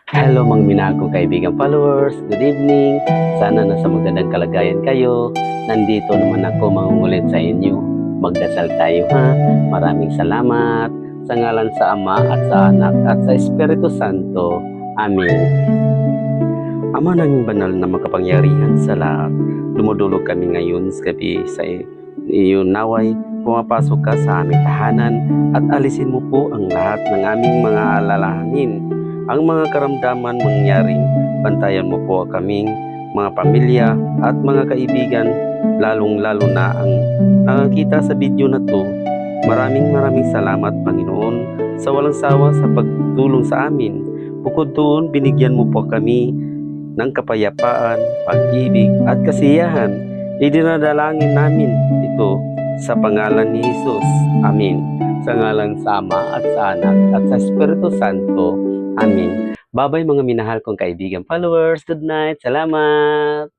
Hello mga minahal kong kaibigan followers, good evening. Sana nasa magandang kalagayan kayo. Nandito naman ako mangungulit sa inyo. Magdasal tayo ha. Maraming salamat sa ngalan sa Ama at sa Anak at sa Espiritu Santo. Amen. Ama ng banal na makapangyarihan sa lahat, dumudulog kami ngayon sa gabi sa iyon naway pumapasok ka sa aming tahanan at alisin mo po ang lahat ng aming mga alalahanin, ang mga karamdaman mangyaring. Bantayan mo po kaming mga pamilya at mga kaibigan, lalong-lalo na ang nakakita sa video na to. Maraming salamat Panginoon sa walang sawa sa pagtulong sa amin. Bukod doon, binigyan mo po kami ng kapayapaan, pag-ibig at kasiyahan. Idinadalangin namin ito sa pangalan ni Jesus. Amen. Sa ngalan sa Ama at sa Anak at sa Espiritu Santo. Amen. Bye-bye mga minahal kong kaibigan followers. Good night. Salamat.